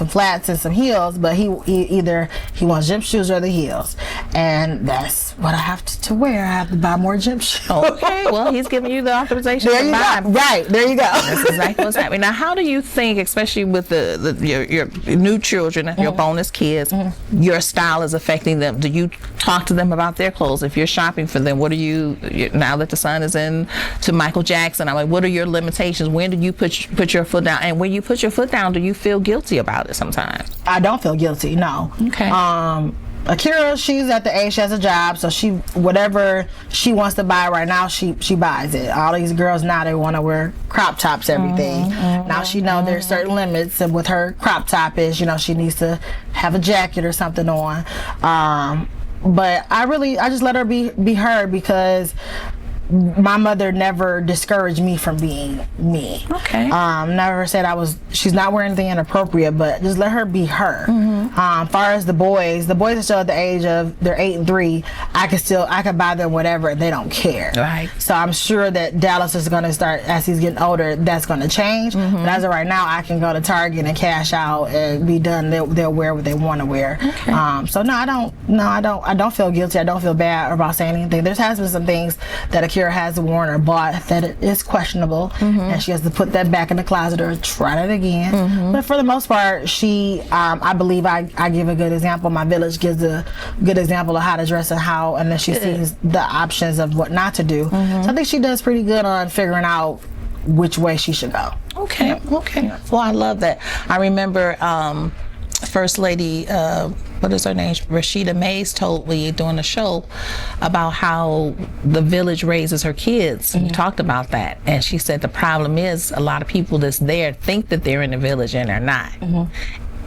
flats and some heels, but he either wants gym shoes or the heels, and that's what I have to wear. I have to buy more gym shoes. Okay, well, he's giving you the authorization to buy. Right, there you go. That's exactly what's happening. Now, how do you think, especially with your new children, your bonus kids, your style is affecting them? Do you talk to them about their clothes? If you're shopping for them, what are you now that the son is in to Michael Jackson? I'm like, what are your limitations? When do you put your foot down? And when you put your foot down, do you feel guilty about it sometimes? I don't feel guilty, no. Okay. Akira, she's at the age, she has a job, so whatever she wants to buy right now, she buys it. All these girls now, they want to wear crop tops, everything. Now she knows there's certain limits, and with her crop top is, she needs to have a jacket or something on. But I just let her be her, because my mother never discouraged me from being me. Okay. Never said she's not wearing anything inappropriate, but just let her be her. Far as the boys are still at the age of, they're 8 and 3. I can buy them whatever, and they don't care. Right. So I'm sure that Dallas is going to start, as he's getting older, that's going to change. But as of right now, I can go to Target and cash out and be done. They'll wear what they want to wear. Okay. So no, I don't feel guilty. I don't feel bad about saying anything. There has been some things that Akira has worn or bought that it is questionable, and she has to put that back in the closet or try it again. But for the most part, I believe I give a good example. My village gives a good example of how to dress and then she sees the options of what not to do. So I think she does pretty good on figuring out which way she should go. Okay. Well, I love that. I remember First Lady, what is her name? Rashida Mays told me during the show about how the village raises her kids. We talked about that, and she said the problem is a lot of people that's there think that they're in the village and they're not.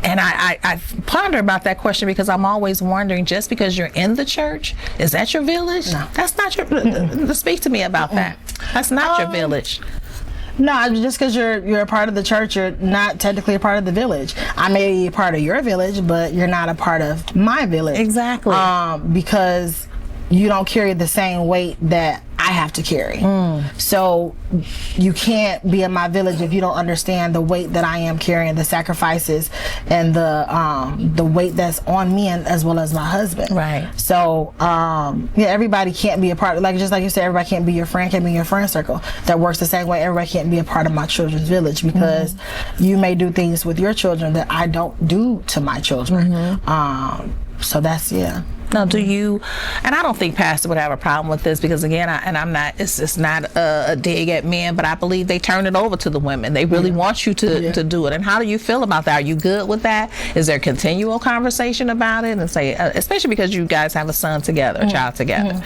And I ponder about that question, because I'm always wondering, just because you're in the church, is that your village? No. That's not your. Speak to me about that. That's not your village. No, just because you're a part of the church, you're not technically a part of the village. I may be a part of your village, but you're not a part of my village. Exactly. Because you don't carry the same weight that I have to carry. So you can't be in my village if you don't understand the weight that I am carrying, the sacrifices and the weight that's on me, and as well as my husband. Right. So everybody can't be a part, just like you said, everybody can't be your friend, can't be in your friend circle. That works the same way. Everybody can't be a part of my children's village, because you may do things with your children that I don't do to my children. So that's Now, do you, and I don't think Pastor would have a problem with this because again, I'm not, it's not a dig at men, but I believe they turn it over to the women. They really want you to do it. And how do you feel about that? Are you good with that? Is there continual conversation about it? And say, especially because you guys have a son together, a child together.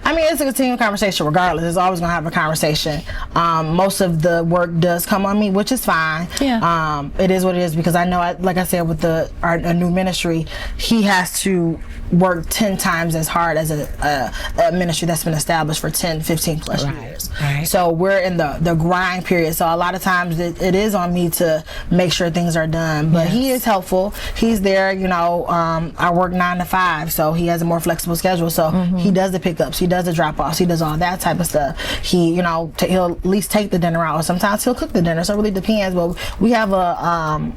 I mean, it's a continual conversation regardless. It's always going to have a conversation. Most of the work does come on me, which is fine. Yeah. It is what it is because I know, like I said, with our new ministry, he has to work 10 times as hard as a ministry that's been established for 10, 15 plus years. Right. So we're in the grind period. So a lot of times it is on me to make sure things are done. But he is helpful. He's there, you know. I work 9 to 5, so he has a more flexible schedule. So he does the pickups, he does the drop-offs, he does all that type of stuff. He, you know, he'll at least take the dinner out. Or sometimes he'll cook the dinner. So it really depends. But we have a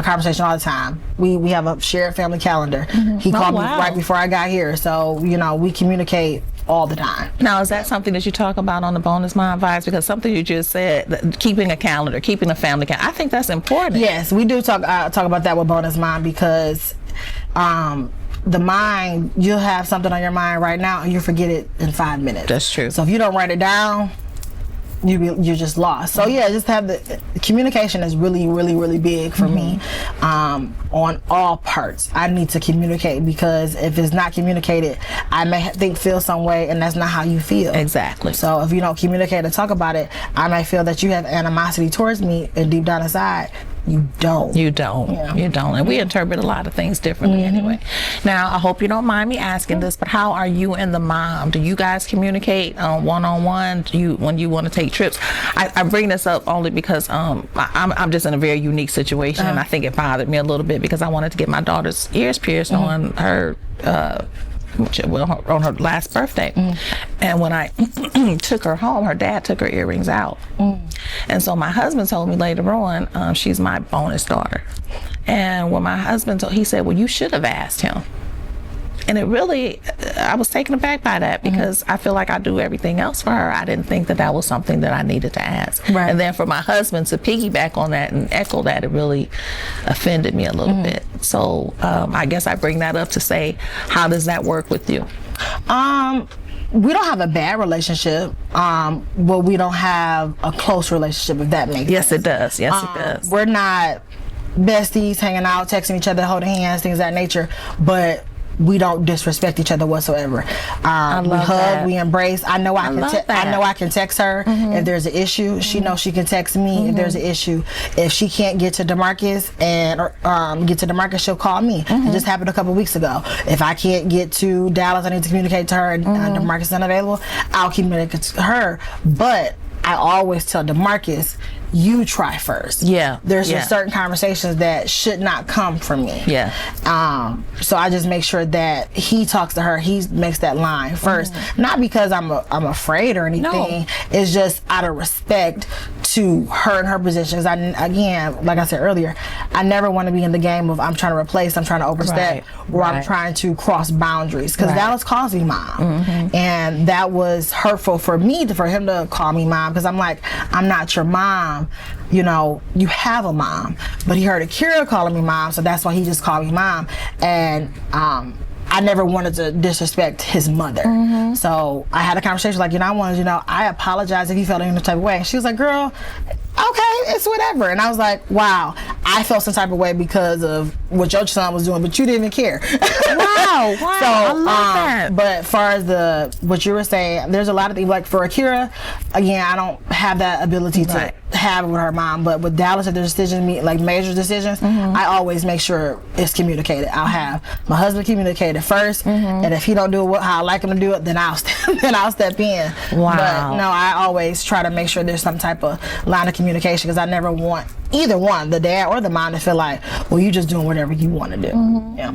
conversation all the time. We have a shared family calendar. He called me right before I got here, so you know we communicate all the time. Now, is that something that you talk about on the Bonus Mom Vibes? Because something you just said, keeping a calendar, keeping a family calendar, I think that's important. Yes, we do talk about that with Bonus Mom because the mind, you'll have something on your mind right now and you forget it in 5 minutes. That's true. So if you don't write it down, you're just lost. So yeah, just have the communication is really, really, really big for me. On all parts, I need to communicate because if it's not communicated, I may feel some way, and that's not how you feel. Exactly. So if you don't communicate and talk about it, I might feel that you have animosity towards me, and deep down inside, you don't. You don't. Yeah. You don't. And we interpret a lot of things differently anyway. Now, I hope you don't mind me asking this, but how are you and the mom? Do you guys communicate one-on-one? When you want to take trips? I bring this up only because I'm just in a very unique situation, and I think it bothered me a little bit because I wanted to get my daughter's ears pierced on her on her last birthday. And when I took her home, her dad took her earrings out. And so my husband told me later on, she's my bonus daughter. And when my husband he said, well, you should have asked him. And it really, I was taken aback by that because I feel like I do everything else for her. I didn't think that was something that I needed to ask. Right. And then for my husband to piggyback on that and echo that, it really offended me a little bit. So I guess I bring that up to say, how does that work with you? We don't have a bad relationship, but we don't have a close relationship, if that makes Yes, sense. it does. Yes, it does. We're not besties, hanging out, texting each other, holding hands, things of that nature, but we don't disrespect each other whatsoever. We hug, that. we embrace. I know I can text her if there's an issue. She knows she can text me if there's an issue. If she can't get to DeMarcus she'll call me. It just happened a couple weeks ago. If I can't get to Dallas, I need to communicate to her and DeMarcus is unavailable, I'll communicate to her. But I always tell DeMarcus, you try first. Yeah. There's just certain conversations that should not come from me. Yeah. So I just make sure that he talks to her. He makes that line first, not because I'm afraid or anything. No. It's just out of respect to her and her position. Because again, like I said earlier, I never want to be in the game of I'm trying to replace, I'm trying to overstep, or I'm trying to cross boundaries. Because that was calling me mom, and that was hurtful for me for him to call me mom. Because I'm like, I'm not your mom. You know, you have a mom. But he heard Akira calling me mom, so that's why he just called me mom. And I never wanted to disrespect his mother. So I had a conversation like, I wanted I apologize if you felt any type of way. And she was like, girl, okay, it's whatever. And I was like, wow, I felt some type of way because of what your son was doing, but you didn't even care. Wow, So, I love that. But as far as what you were saying, there's a lot of things, like for Akira, again, I don't have that ability to have it with her mom, but with Dallas, if there's decisions, like major decisions, I always make sure it's communicated. I'll have my husband communicate it first, and if he don't do it how I like him to do it, then I'll step in. Wow. But no, I always try to make sure there's some type of line of communication, because I never want either one, the dad or the mom, to feel like, well, you just doing whatever you want to do. Yeah.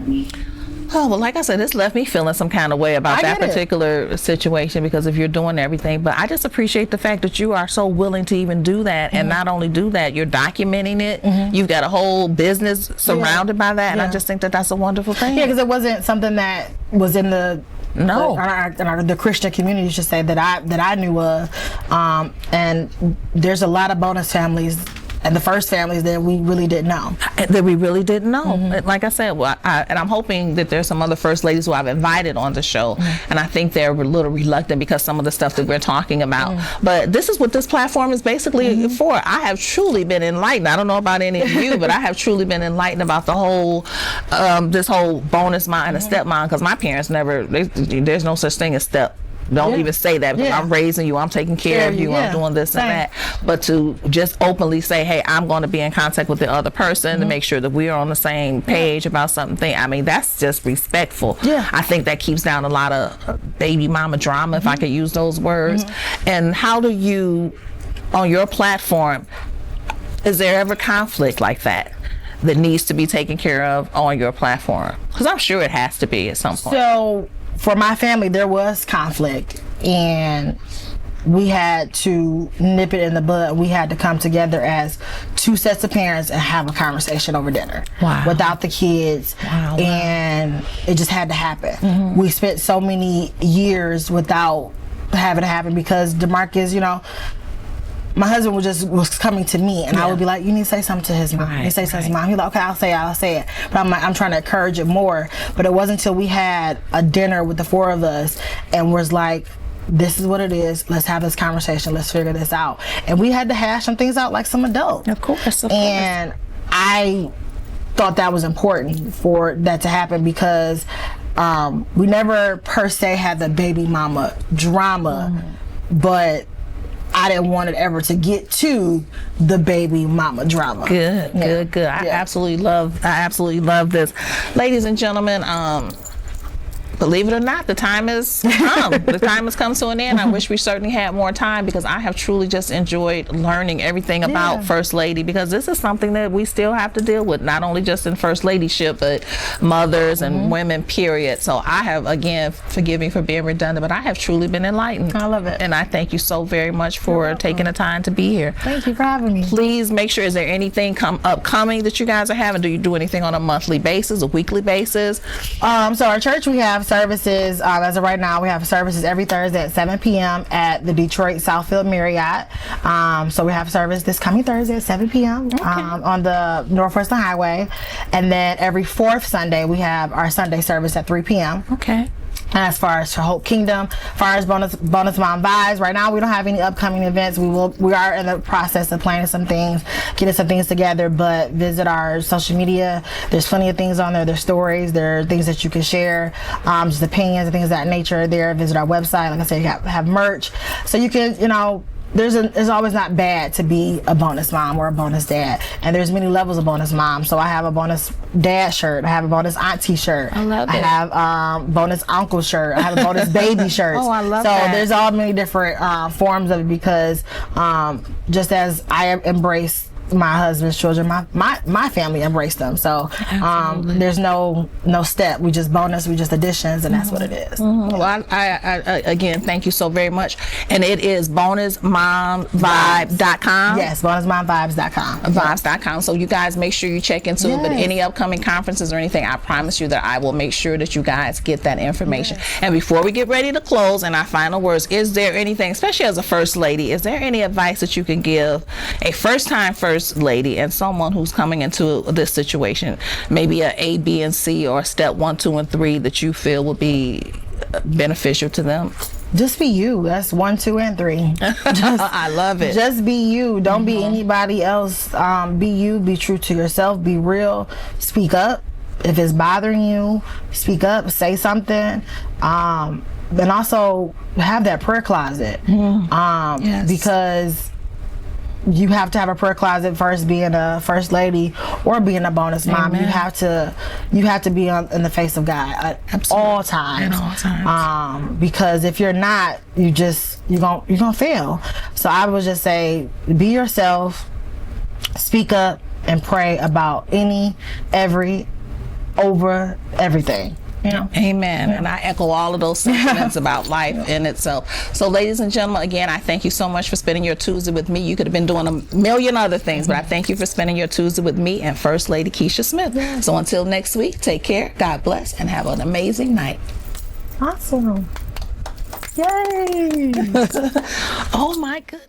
Oh, well, like I said, this left me feeling some kind of way about that particular situation, because if you're doing everything, but I just appreciate the fact that you are so willing to even do that, and not only do that, you're documenting it. You've got a whole business surrounded by that, and I just think that that's a wonderful thing. Yeah, because it wasn't something that was in the the Christian community, should say, that I knew of, and there's a lot of bonus families and the first families that we really didn't know. That we really didn't know. Like I said, well, and I'm hoping that there's some other first ladies who I've invited on the show, and I think they're a little reluctant because some of the stuff that we're talking about. But this is what this platform is basically for. I have truly been enlightened. I don't know about any of you, but I have truly been enlightened about the whole, this whole bonus mom and a stepmom, because my parents never, there's no such thing as step. Don't even say that, because I'm raising you, I'm taking care of you, I'm doing this and that. But to just openly say, hey, I'm going to be in contact with the other person to make sure that we are on the same page about something. I mean, that's just respectful. I think that keeps down a lot of baby mama drama, if I could use those words. And how do you, on your platform, is there ever conflict like that needs to be taken care of on your platform? Because I'm sure it has to be at some point. So for my family, there was conflict, and we had to nip it in the bud. We had to come together as two sets of parents and have a conversation over dinner without the kids. And it just had to happen. We spent so many years without having it happen because DeMarcus, you know, my husband was coming to me, and I would be like, you need to say something to his mom. You need to say something to his mom. He's like, okay, I'll say it. But I'm like, I'm trying to encourage it more. But it wasn't until we had a dinner with the four of us and was like, this is what it is. Let's have this conversation. Let's figure this out. And we had to hash some things out like some adults. Of course. And I thought that was important for that to happen because we never per se had the baby mama drama, but I didn't want it ever to get to the baby mama drama. Good. I absolutely love this. Ladies and gentlemen, believe it or not, the time has come. The time has come to an end. I wish we certainly had more time, because I have truly just enjoyed learning everything about First Lady, because this is something that we still have to deal with, not only just in First Ladyship, but mothers and women, period. So I have, again, forgive me for being redundant, but I have truly been enlightened. I love it. And I thank you so very much for taking the time to be here. Thank you for having me. Please make sure, is there anything upcoming that you guys are having? Do you do anything on a monthly basis, a weekly basis? So our church, we have services, as of right now, we have services every Thursday at 7 p.m. at the Detroit Southfield Marriott. So we have service this coming Thursday at 7 p.m. On the Northwestern Highway. And then every fourth Sunday, we have our Sunday service at 3 p.m. As far as for Hope Kingdom, as far as bonus mom vibes, right now we don't have any upcoming events. We are in the process of planning some things, getting some things together, but visit our social media. There's plenty of things on there. There's stories, there are things that you can share, just opinions and things of that nature there. Visit our website. Like I said, you have merch. So you can, you know, it's always not bad to be a bonus mom or a bonus dad, and there's many levels of bonus mom. So I have a bonus dad shirt, I have a bonus auntie shirt, I love it. I have bonus uncle shirt, I have a bonus baby shirt. Oh, I love so that. there's all many different forms of it, because just as I embrace my husband's children, my family embraced them. So there's no step. We just bonus, we just additions, and that's what it is. Well, I again, thank you so very much. And it is bonusmomvibe.com. Yes, bonusmomvibes.com. Vibes.com. So you guys make sure you check into it. But any upcoming conferences or anything, I promise you that I will make sure that you guys get that information. And before we get ready to close, and our final words, is there anything, especially as a first lady, is there any advice that you can give a first-time first lady and someone who's coming into this situation, maybe a B and C or step 1, 2, and 3, that you feel would be beneficial to them? Just be you. That's 1, 2, and 3. I love it. Just be you. Don't be anybody else. Be you. Be true to yourself. Be real. Speak up. If it's bothering you, speak up. Say something. And also have that prayer closet. Because you have to have a prayer closet first, being a first lady or being a bonus mom. You have to be in the face of God at all times. Because if you're not, you're gonna fail. So I would just say, be yourself, speak up, and pray about over everything. You know? Amen. And I echo all of those sentiments about life in itself. So ladies and gentlemen, again, I thank you so much for spending your Tuesday with me. You could have been doing a million other things, but I thank you for spending your Tuesday with me and First Lady Keisha Smith. So until next week, take care, God bless, and have an amazing night. Awesome. Yay. Oh my goodness.